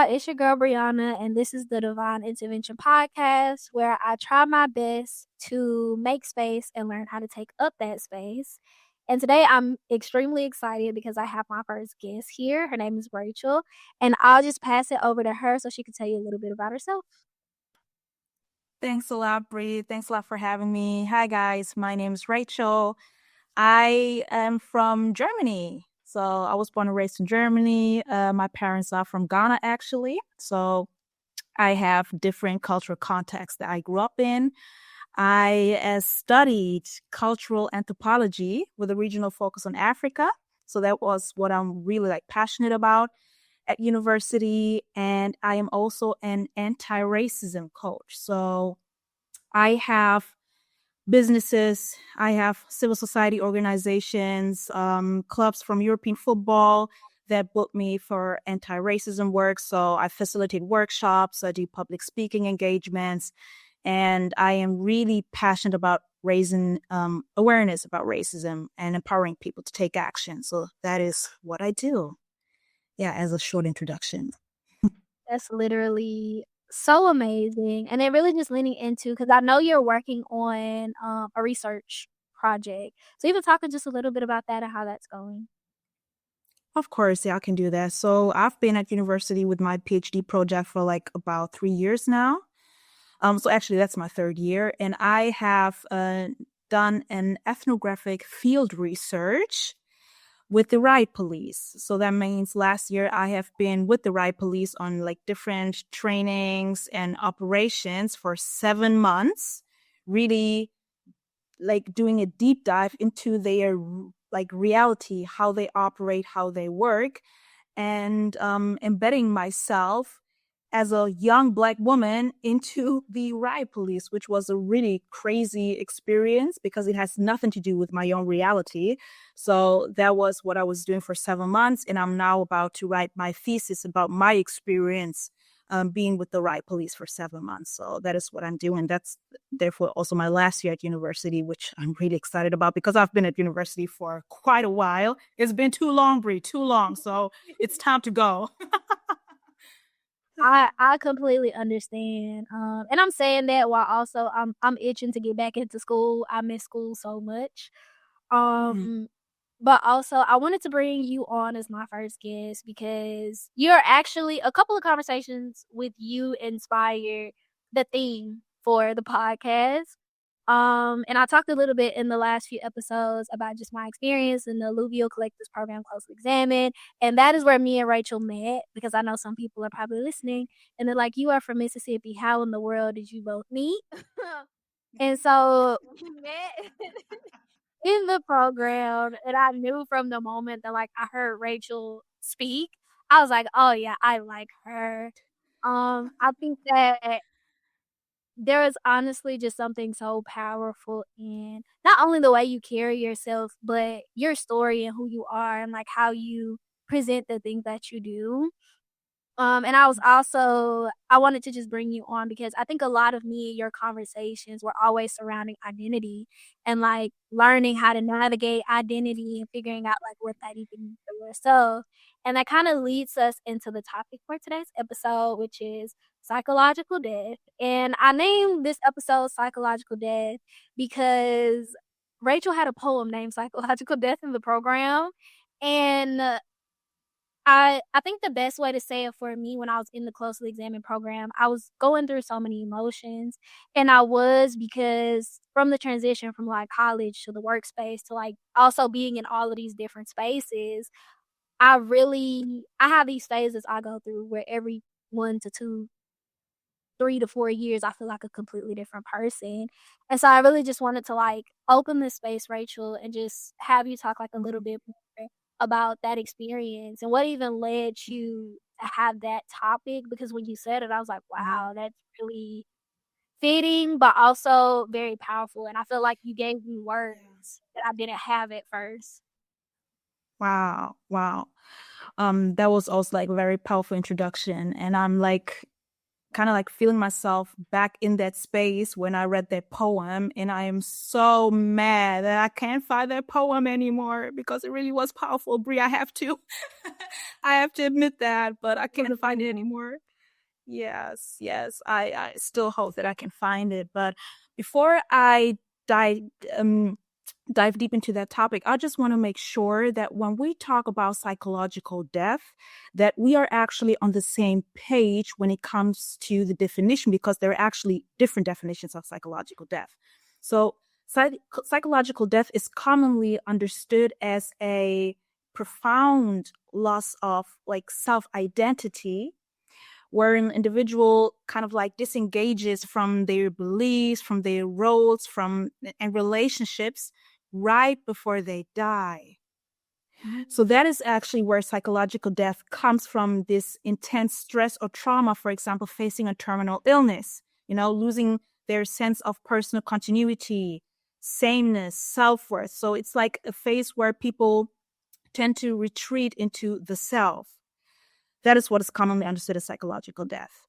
y'all? It's your girl Bre'Anna, and this is the Divine Intervention Podcast, where I try my best to make space and learn how to take up that space. And today I'm extremely excited because I have my first guest here. Her name is Rachel, and I'll just pass it over to her so she can tell you a little bit about herself. Thanks a lot, Bree. Thanks a lot for having me. Hi, guys. My name is Rachel. I am from Germany. So I was born and raised in Germany. My parents are from Ghana, actually. So I have different cultural contexts that I grew up in. I studied cultural anthropology with a regional focus on Africa. So that was what I'm really passionate about at university. And I am also an anti-racism coach. So I have businesses, I have civil society organizations, clubs from European football that book me for anti-racism work. So I facilitate workshops, I do public speaking engagements, and I am really passionate about raising awareness about racism and empowering people to take action. So that is what I do. Yeah, as a short introduction. That's literally so amazing, and it really just leaning into because I know you're working on a research project. So even talking just a little bit about that and how that's going. Of course, yeah, I can do that. So I've been at university with my PhD project for about 3 years now. So actually, that's my third year, and I have done an ethnographic field research with the riot police. So that means last year I have been with the riot police on different trainings and operations for 7 months, really doing a deep dive into their reality, how they operate, how they work, and embedding myself as a young Black woman into the riot police, which was a really crazy experience because it has nothing to do with my own reality. So that was what I was doing for 7 months. And I'm now about to write my thesis about my experience being with the riot police for 7 months. So that is what I'm doing. That's therefore also my last year at university, which I'm really excited about because I've been at university for quite a while. It's been too long, Brie, too long. So it's time to go. I completely understand, and I'm saying that while also I'm itching to get back into school. I miss school so much, Mhm. um, but also I wanted to bring you on as my first guest because you're actually a couple of conversations with you inspired the theme for the podcast. And I talked a little bit in the last few episodes about just my experience in the Alluvial Collectives program, Closely Examined. And that is where me and Rachel met because I know some people are probably listening and they're like, "You are from Mississippi. How in the world did you both meet?" And so we met in the program, and I knew from the moment that I heard Rachel speak, I was like, "Oh yeah, I like her." I think that there is honestly just something so powerful in not only the way you carry yourself, but your story and who you are and how you present the things that you do. And I wanted to just bring you on because I think a lot of me and your conversations were always surrounding identity and learning how to navigate identity and figuring out what that even means for yourself. And that kind of leads us into the topic for today's episode, which is psychological death. And I named this episode Psychological Death because Rachel had a poem named Psychological Death in the program. And I think the best way to say it for me when I was in the closely examined program, I was going through so many emotions. And I was because from the transition from college to the workspace to also being in all of these different spaces, I have these phases I go through where every 1 to 2, 3 to 4 years I feel like a completely different person. And so I really just wanted to open this space, Rachel, and just have you talk a little bit more about that experience and what even led you to have that topic. Because when you said it, I was like, Mhm. wow, that's really fitting, but also very powerful. And I feel like you gave me words that I didn't have at first. Wow, wow. That was also a very powerful introduction, and I'm kind of like feeling myself back in that space when I read that poem. And I am so mad that I can't find that poem anymore because it really was powerful. Brie, I have to, I have to admit that, but I can't find it anymore. Yes, yes. I still hope that I can find it. But before I dive um dive deep into that topic, I just want to make sure that when we talk about psychological death, that we are actually on the same page when it comes to the definition, because there are actually different definitions of psychological death. So psychological death is commonly understood as a profound loss of like self-identity, where an individual kind of like disengages from their beliefs, from their roles, from and relationships right before they die. So that is actually where psychological death comes from, this intense stress or trauma, for example, facing a terminal illness, losing their sense of personal continuity, sameness, self-worth. So it's like a phase where people tend to retreat into the self. That is what is commonly understood as psychological death.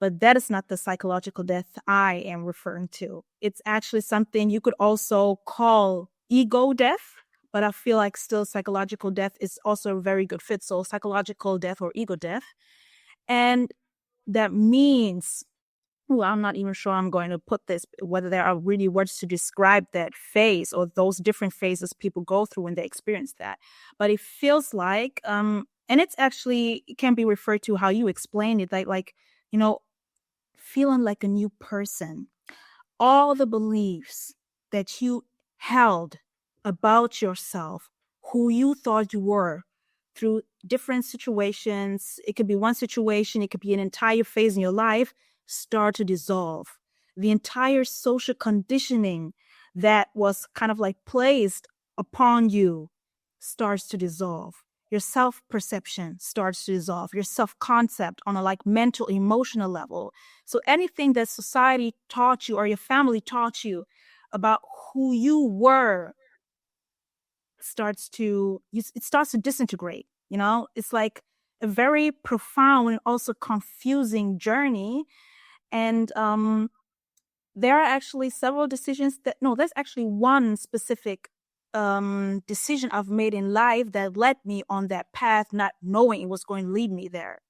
But that is not the psychological death I am referring to. It's actually something you could also call ego death, but I feel like still psychological death is also a very good fit. So psychological death or ego death. And that means, well, I'm not even sure I'm going to put this, whether there are really words to describe that phase or those different phases people go through when they experience that. But it feels like, and it's actually, it can be referred to how you explain it, like, feeling like a new person. All the beliefs that you held about yourself, who you thought you were through different situations, it could be one situation, it could be an entire phase in your life, start to dissolve. The entire social conditioning that was kind of like placed upon you starts to dissolve. Your self-perception starts to dissolve. Your self-concept on a like mental, emotional level. So anything that society taught you or your family taught you about who you were it starts to disintegrate. It's like a very profound and also confusing journey. And there are actually several decisions there's actually one specific decision I've made in life that led me on that path, not knowing it was going to lead me there.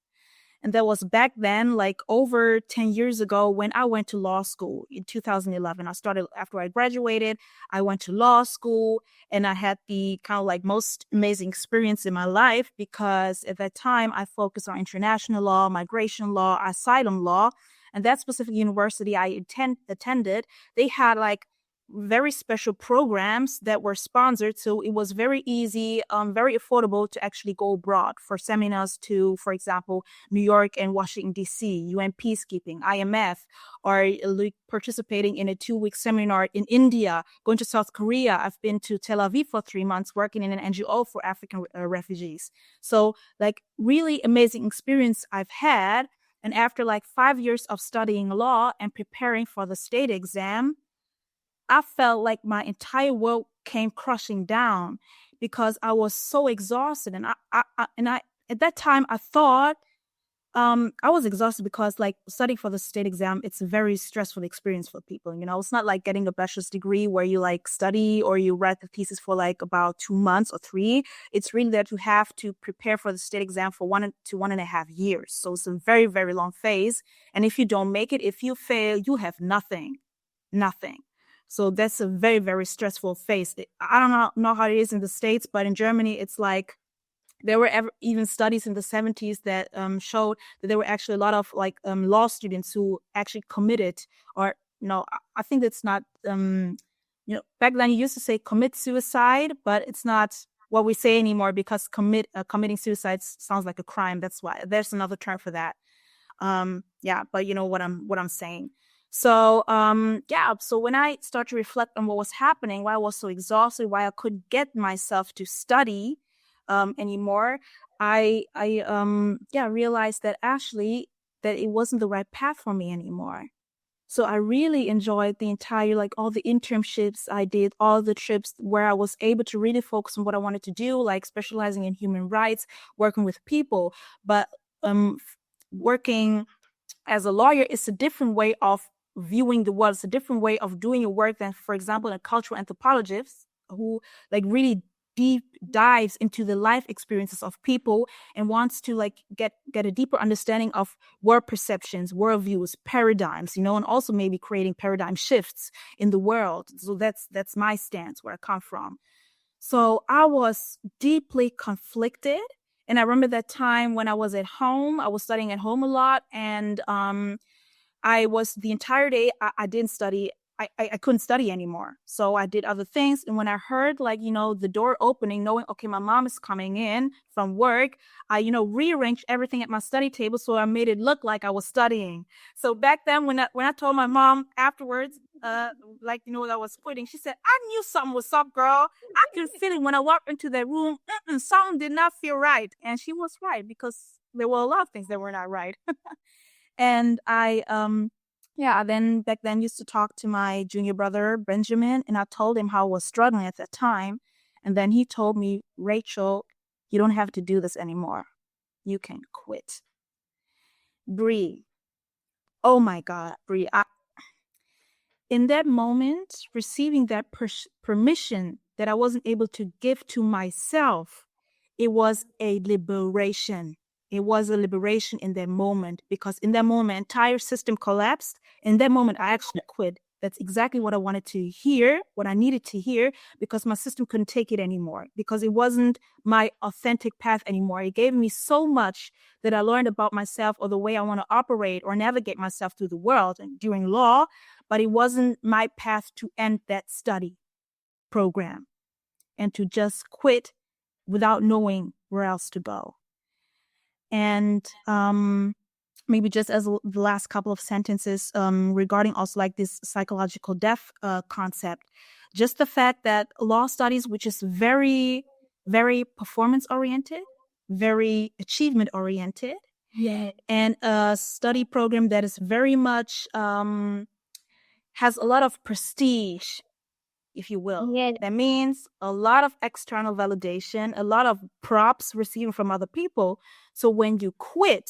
And that was back then, like over 10 years ago, when I went to law school in 2011. I started after I graduated. I went to law school and I had the kind of like most amazing experience in my life, because at that time I focused on international law, migration law, asylum law. And that specific university I attended, they had like very special programs that were sponsored. So it was very easy, very affordable to actually go abroad for seminars to, for example, New York and Washington, D.C., UN peacekeeping, IMF, or participating in a 2-week seminar in India, going to South Korea. I've been to Tel Aviv for 3 months working in an NGO for African refugees. So like really amazing experience I've had. And after like 5 years of studying law and preparing for the state exam, I felt like my entire world came crushing down because I was so exhausted. And I at that time I thought I was exhausted because like studying for the state exam, it's a very stressful experience for people. It's not like getting a bachelor's degree where you like study or you write the thesis for like about 2 months or 3. It's really that you have to prepare for the state exam for 1 to 1.5 years. So it's a very, very long phase. And if you don't make it, if you fail, you have nothing. So that's a very, very stressful phase. I don't know how it is in the States, but in Germany, it's like there were even studies in the 70s that showed that there were actually a lot of like law students who actually committed, or I think that's not back then you used to say commit suicide, but it's not what we say anymore, because committing suicide sounds like a crime. That's why there's another term for that. Yeah, but you know what I'm saying. So so when I start to reflect on what was happening, why I was so exhausted, why I couldn't get myself to study anymore, I realized that actually that it wasn't the right path for me anymore. So I really enjoyed the entire, like all the internships I did, all the trips where I was able to really focus on what I wanted to do, like specializing in human rights, working with people, but working as a lawyer, it's a different way of viewing the world. It's a different way of doing your work than, for example, a cultural anthropologist who like really deep dives into the life experiences of people and wants to like get a deeper understanding of world perceptions, worldviews, paradigms, and also maybe creating paradigm shifts in the world. So that's my stance where I come from. So I was deeply conflicted. And I remember that time when I was at home, I was studying at home a lot. And I was the entire day, I didn't study. I couldn't study anymore. So I did other things. And when I heard like, the door opening, knowing, okay, my mom is coming in from work, I, rearranged everything at my study table. So I made it look like I was studying. So back then when I told my mom afterwards, like, that I was quitting, she said, I knew something was up, girl. I could feel it when I walked into that room. Something did not feel right. And she was right because there were a lot of things that were not right. And I then back then used to talk to my junior brother Benjamin, and I told him how I was struggling at that time. And then he told me, Rachel, you don't have to do this anymore. You can quit. Bree, oh my God, Bree, in that moment, receiving that permission that I wasn't able to give to myself, it was a liberation. It was a liberation in that moment, because in that moment, my entire system collapsed. In that moment, I actually quit. That's exactly what I wanted to hear, what I needed to hear, because my system couldn't take it anymore, because it wasn't my authentic path anymore. It gave me so much that I learned about myself or the way I want to operate or navigate myself through the world and doing law, but it wasn't my path to end that study program and to just quit without knowing where else to go. And maybe just as the last couple of sentences regarding also like this psychological death concept, just the fact that law studies, which is very, very performance oriented, very achievement oriented, Yeah. and a study program that is very much has a lot of prestige, if you will. Yeah. That means a lot of external validation, a lot of props received from other people. So when you quit,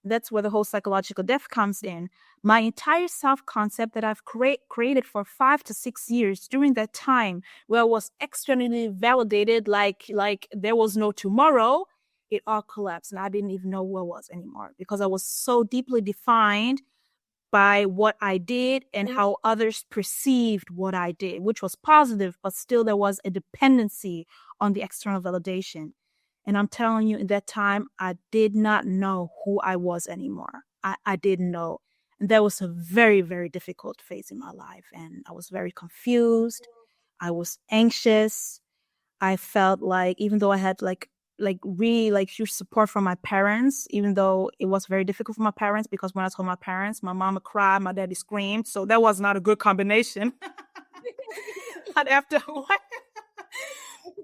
that's where the whole psychological death comes in. My entire self-concept that I've created for 5 to 6 years during that time, where I was externally validated like there was no tomorrow, it all collapsed and I didn't even know who I was anymore, because I was so deeply defined by what I did and how others perceived what I did, which was positive, but still there was a dependency on the external validation. And I'm telling you, in that time, I did not know who I was anymore. I didn't know. And that was a very, very difficult phase in my life. And I was very confused. I was anxious. I felt like, even though I had like really like huge support from my parents, even though it was very difficult for my parents, because when I told my parents, my mama cried, my daddy screamed, so that was not a good combination. but after a while,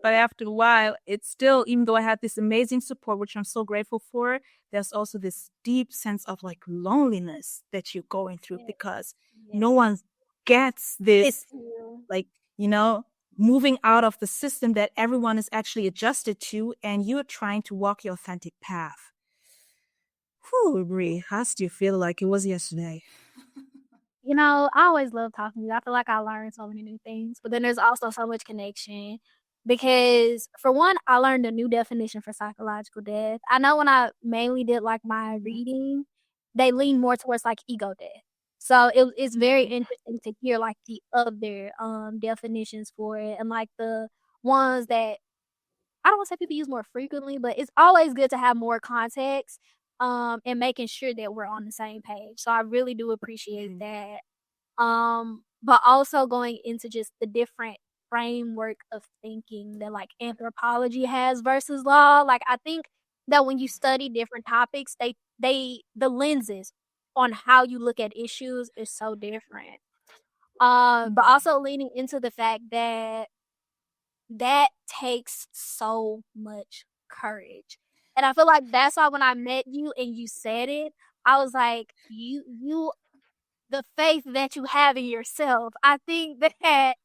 but after a while, it's still, even though I had this amazing support, which I'm so grateful for, there's also this deep sense of like loneliness that you're going through, because no one gets this, like, you know, moving out of the system that everyone is actually adjusted to, and you're trying to walk your authentic path. Whew, Brie, how do you feel like it was yesterday? I always love talking to you. I feel like I learned so many new things, but then there's also so much connection because, for one, I learned a new definition for psychological death. I know when I mainly did like my reading, they lean more towards like ego death. So it's very interesting to hear like the other definitions for it, and like the ones that I don't want to say people use more frequently, but it's always good to have more context and making sure that we're on the same page. So I really do appreciate that. But also going into just the different framework of thinking that like anthropology has versus law. Like, I think that when you study different topics, the lenses on how you look at issues is so different. But also leaning into the fact that that takes so much courage. And I feel like that's why when I met you and you said it, I was like, you the faith that you have in yourself. I think that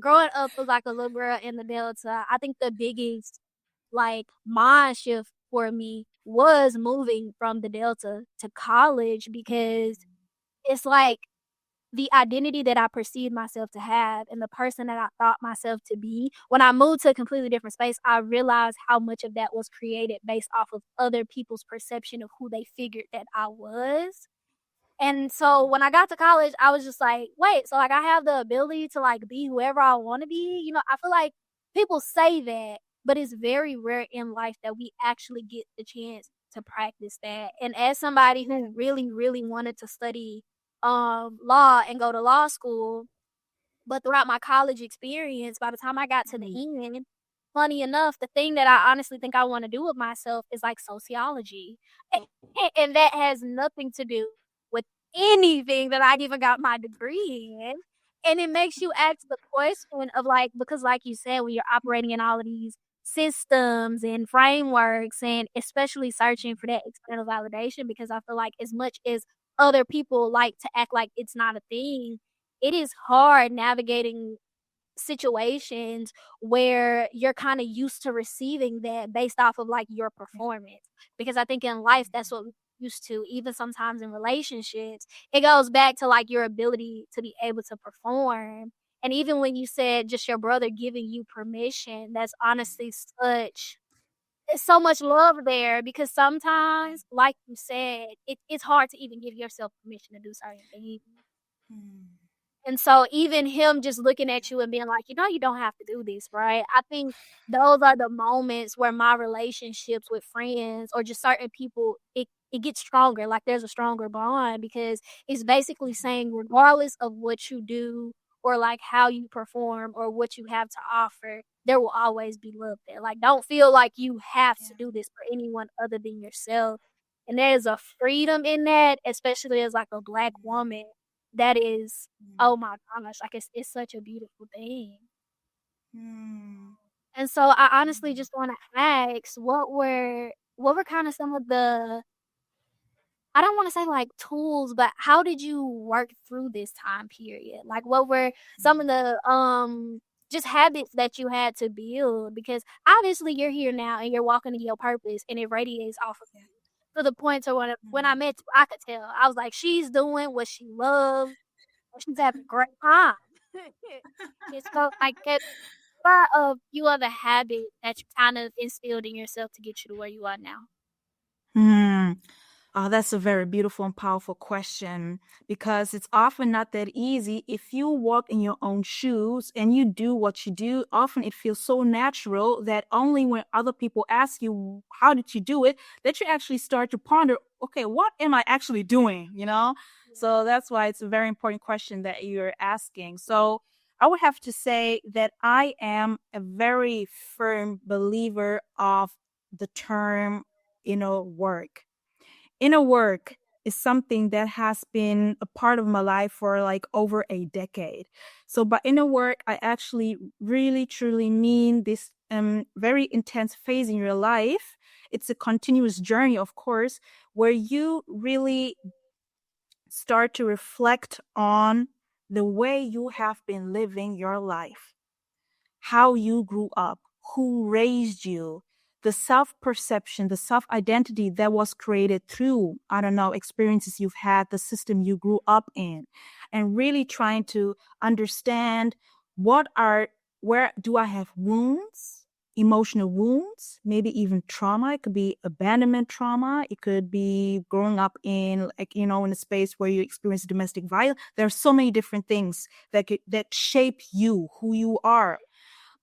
growing up as like a little girl in the Delta, I think the biggest like mind shift for me was moving from the Delta to college because it's like the identity that I perceived myself to have and the person that I thought myself to be, when I moved to a completely different space, I realized how much of that was created based off of other people's perception of who they figured that I was. And so when I got to college, I was just like, wait, so like I have the ability to like be whoever I want to be. I feel like people say that, but it's very rare in life that we actually get the chance to practice that. And as somebody who really, really wanted to study law and go to law school, but throughout my college experience, by the time I got to the end, funny enough, the thing that I honestly think I want to do with myself is like sociology. And that has nothing to do with anything that I even got my degree in. And it makes you ask the question of like, because like you said, when you're operating in all of these systems and frameworks, and especially searching for that external validation, because I feel like as much as other people like to act like it's not a thing, it is hard navigating situations where you're kind of used to receiving that based off of like your performance. Because I think in life, that's what we're used to, even sometimes in relationships. It goes back to like your ability to be able to perform. And even when you said just your brother giving you permission, that's honestly it's so much love there because sometimes, like you said, it's hard to even give yourself permission to do certain things. And so even him just looking at you and being like, you don't have to do this, right? I think those are the moments where my relationships with friends or just certain people, it gets stronger. Like there's a stronger bond because it's basically saying, regardless of what you do or like how you perform or what you have to offer, there will always be love there. Like don't feel like you have to do this for anyone other than yourself. And there's a freedom in that, especially as like a black woman that is, oh my gosh, like it's such a beautiful thing. And so I honestly just want to ask, what were kind of some of the, I don't want to say like tools, but how did you work through this time period? Like what were some of the just habits that you had to build? Because obviously you're here now and you're walking in your purpose and it radiates off of you. To the point to when I met you, I could tell. I was like, she's doing what she loves. She's having a great time. It's so like get part of few other habits that you kind of instilled in yourself to get you to where you are now. Hmm. Oh, that's a very beautiful and powerful question because it's often not that easy. If you walk in your own shoes and you do what you do, often it feels so natural that only when other people ask you, how did you do it, that you actually start to ponder, okay, what am I actually doing? So that's why it's a very important question that you're asking. So I would have to say that I am a very firm believer of the term work. Inner work is something that has been a part of my life for like over a decade. So by inner work, I actually really truly mean this very intense phase in your life. It's a continuous journey, of course, where you really start to reflect on the way you have been living your life, how you grew up, who raised you, the self perception, the self identity that was created through, I don't know, experiences you've had, the system you grew up in, and really trying to understand where do I have wounds, emotional wounds, maybe even trauma. It could be abandonment trauma. It could be growing up in, like, in a space where you experience domestic violence. There are so many different things that shape you, who you are,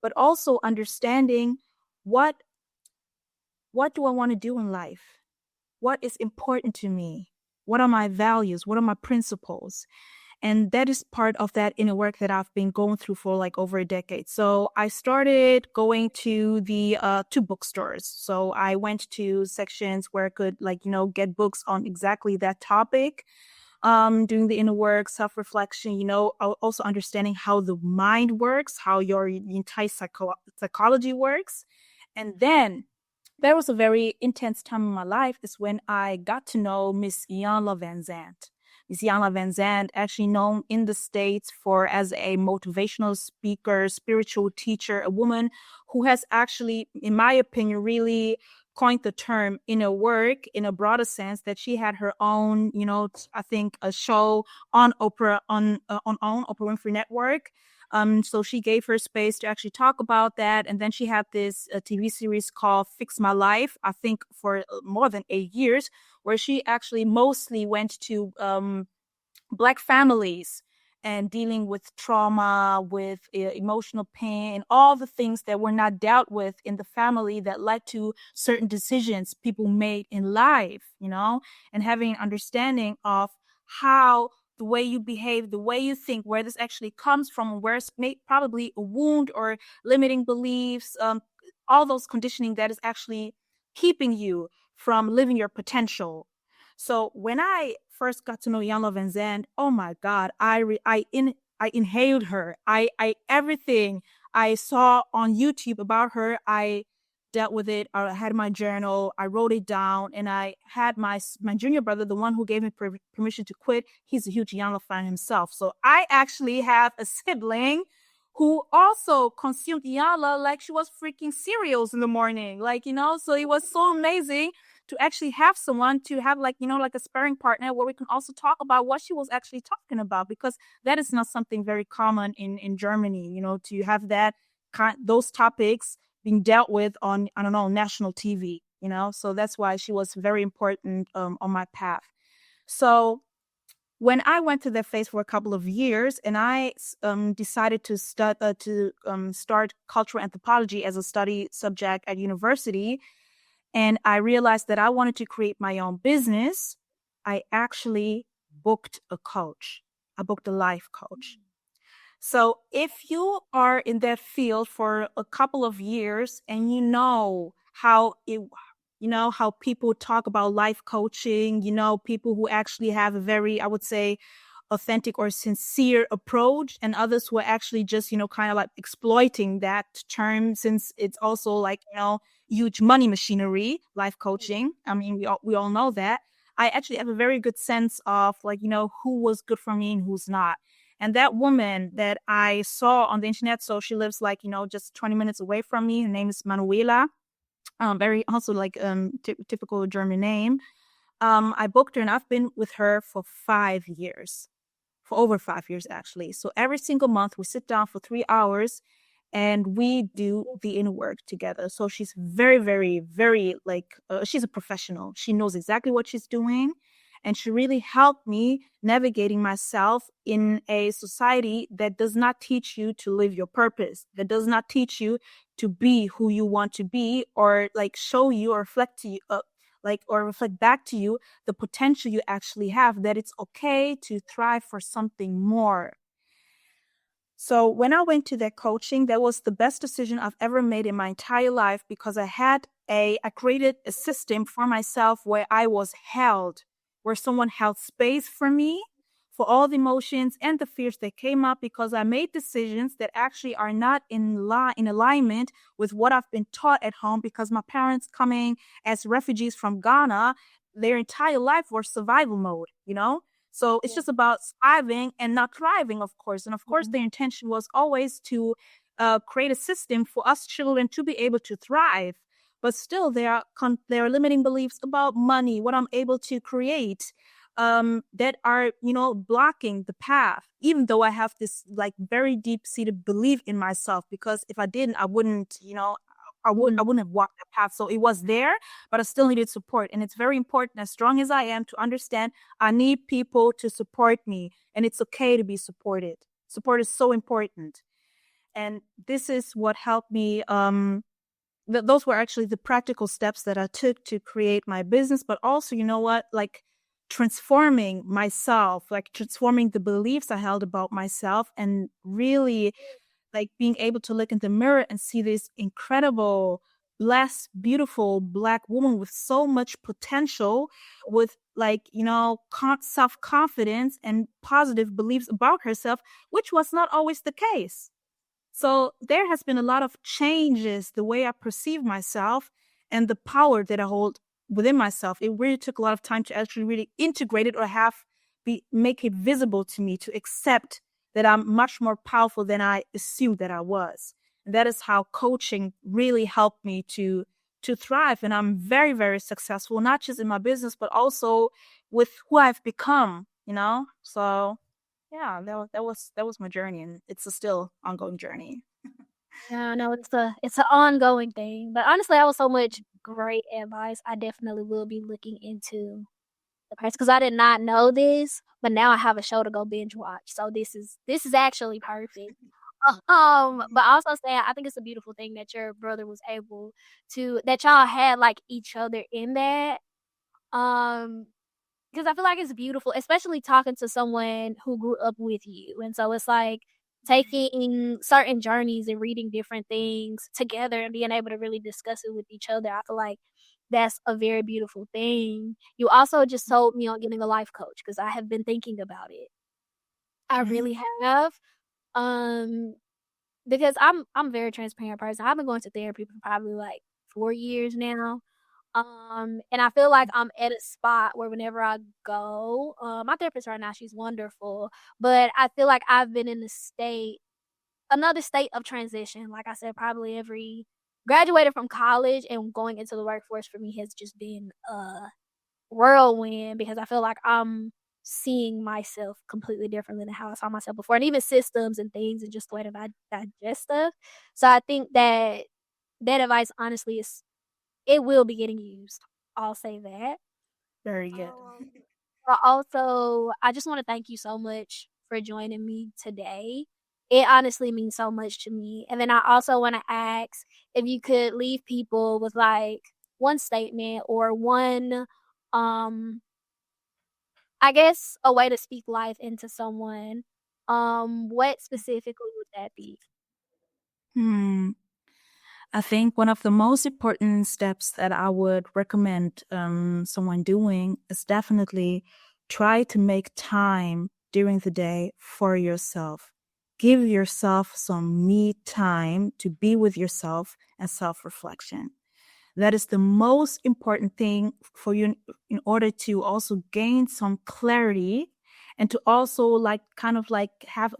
but also understanding what what do I want to do in life? What is important to me? What are my values? What are my principles? And that is part of that inner work that I've been going through for like over a decade. So I started going to the to bookstores. So I went to sections where I could get books on exactly that topic, doing the inner work, self-reflection, also understanding how the mind works, how your entire psychology works. And then there was a very intense time in my life is when I got to know Miss Iyanla Van Zandt. Miss Iyanla Van Zandt, actually known in the States for as a motivational speaker, spiritual teacher, a woman who has actually, in my opinion, really coined the term inner work in a broader sense, that she had her own, I think a show on Oprah Winfrey Network. So she gave her space to actually talk about that. And then she had this TV series called Fix My Life, I think for more than 8 years, where she actually mostly went to Black families and dealing with trauma, with emotional pain, and all the things that were not dealt with in the family that led to certain decisions people made in life, and having an understanding of how the way you behave, the way you think, where this actually comes from, where it's probably a wound or limiting beliefs, all those conditioning that is actually keeping you from living your potential. So when I first got to know Iyanla Vanzant, oh my God, I inhaled her. I everything I saw on YouTube about her, I dealt with it. I had my journal, I wrote it down, and I had my junior brother, the one who gave me permission to quit. He's a huge Iyanla fan himself. So I actually have a sibling who also consumed Iyanla like she was freaking cereals in the morning. So it was so amazing to actually have someone to have like a sparring partner where we can also talk about what she was actually talking about, because that is not something very common in Germany, to have those topics being dealt with on, I don't know, national TV, so that's why she was very important on my path. So when I went to that phase for a couple of years, and I decided to start cultural anthropology as a study subject at university, and I realized that I wanted to create my own business, I actually booked a coach. I booked a life coach. So if you are in that field for a couple of years and how people talk about life coaching, people who actually have a very, I would say, authentic or sincere approach, and others who are actually just, kind of like exploiting that term, since it's also like, huge money machinery, life coaching. I mean, we all know that. I actually have a very good sense of like, who was good for me and who's not. And that woman that I saw on the internet, so she lives like, just 20 minutes away from me. Her name is Manuela. Very also like typical German name. I booked her, and I've been with her for 5 years, for over 5 years actually. So every single month we sit down for 3 hours and we do the inner work together. So she's very, very, very like, she's a professional. She knows exactly what she's doing. And she really helped me navigating myself in a society that does not teach you to live your purpose, that does not teach you to be who you want to be, or like show you or reflect to you, or reflect back to you the potential you actually have, that it's okay to thrive for something more. So when I went to that coaching, that was the best decision I've ever made in my entire life, because I created a system for myself where I was held, where someone held space for me, for all the emotions and the fears that came up, because I made decisions that actually are not in alignment with what I've been taught at home, because my parents, coming as refugees from Ghana, their entire life was survival mode, So it's just about surviving and not thriving, of course. And of course, their intention was always to create a system for us children to be able to thrive. But still, there are limiting beliefs about money, what I'm able to create, that are, blocking the path, even though I have this like very deep-seated belief in myself, because if I didn't, I wouldn't, I wouldn't have walked that path. So it was there, but I still needed support. And it's very important, as strong as I am, to understand I need people to support me, and it's okay to be supported. Support is so important. And this is what helped me. Those were actually the practical steps that I took to create my business, but also, like transforming myself, like transforming the beliefs I held about myself, and really like being able to look in the mirror and see this incredible, blessed, beautiful Black woman with so much potential, with like, self-confidence and positive beliefs about herself, which was not always the case. So there has been a lot of changes the way I perceive myself and the power that I hold within myself. It really took a lot of time to actually really integrate it, or make it visible to me, to accept that I'm much more powerful than I assumed that I was. And that is how coaching really helped me to to thrive. And I'm very, very successful, not just in my business, but also with who I've become, you know? So yeah, that was my journey, and it's a still ongoing journey. Yeah, no, it's an ongoing thing. But honestly, that was so much great advice. I definitely will be looking into the price because I did not know this, but now I have a show to go binge watch. So this is actually perfect. But also saying I think it's a beautiful thing that your brother was able to that y'all had like each other in that. Um, because I feel like it's beautiful, especially talking to someone who grew up with you. And so it's like taking certain journeys and reading different things together and being able to really discuss it with each other. I feel like that's a very beautiful thing. You also just told me on getting a life coach because I have been thinking about it. I Mhm. really have. Um, because I'm a very transparent person. I've been going to therapy for probably like 4 years now. And I feel like I'm at a spot where whenever I go, my therapist right now, she's wonderful, but I feel like I've been in another state of transition. Like I said, probably every graduated from college and going into the workforce for me has just been a whirlwind because I feel like I'm seeing myself completely differently than how I saw myself before, and even systems and things and just the way that I digest stuff. So I think that that advice honestly is it will be getting used. I'll say that. Very good. Um, but also, I just want to thank you so much for joining me today. It honestly means so much to me. And then I also want to ask if you could leave people with like one statement or one, um, I guess a way to speak life into someone. What specifically would that be? Hmm. I think one of the most important steps that I would recommend someone doing is definitely try to make time during the day for yourself. Give yourself some me time to be with yourself and self reflection. That is the most important thing for you in order to also gain some clarity and to also like kind of like have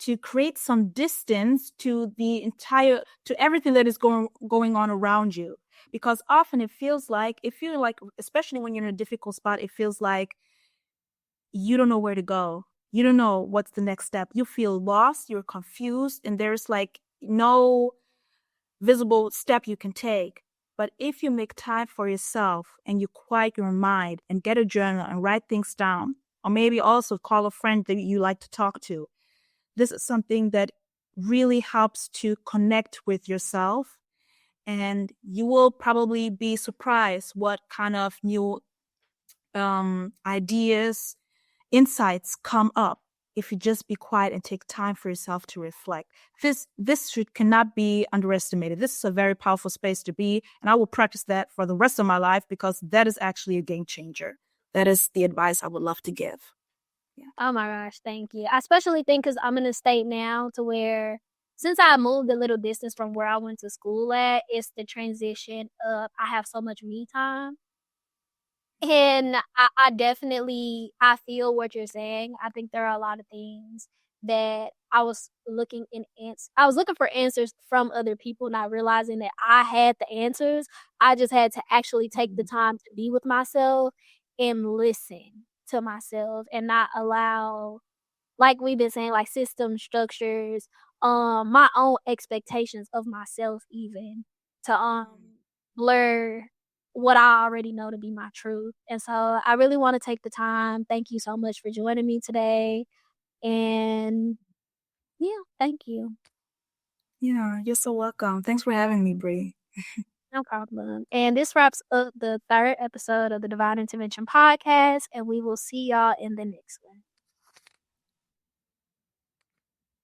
to create some distance to the entire to everything that is going on around you, because often it feels like if you're like, especially when you're in a difficult spot, it feels like you don't know where to go, you don't know what's the next step, you feel lost, you're confused, and there's like no visible step you can take. But if you make time for yourself and you quiet your mind and get a journal and write things down, or maybe also call a friend that you like to talk to, this is something that really helps to connect with yourself. And you will probably be surprised what kind of new ideas, insights come up if you just be quiet and take time for yourself to reflect. This should cannot be underestimated. This is a very powerful space to be, and I will practice that for the rest of my life because that is actually a game changer. That is the advice I would love to give. Yeah. Oh my gosh, thank you. I especially think because I'm in a state now to where since I moved a little distance from where I went to school at, it's the transition of I have so much me time. And I definitely I feel what you're saying. I think there are a lot of things that I was looking for answers from other people, not realizing that I had the answers. I just had to actually take the time to be with myself and listen to myself and not allow like we've been saying, like system structures, my own expectations of myself even to blur what I already know to be my truth. And so I really want to take the time. Thank you so much for joining me today. And yeah, thank you. Yeah, you're so welcome. Thanks for having me, Bree. No problem. And this wraps up the third episode of the Divine Intervention podcast. And we will see y'all in the next one.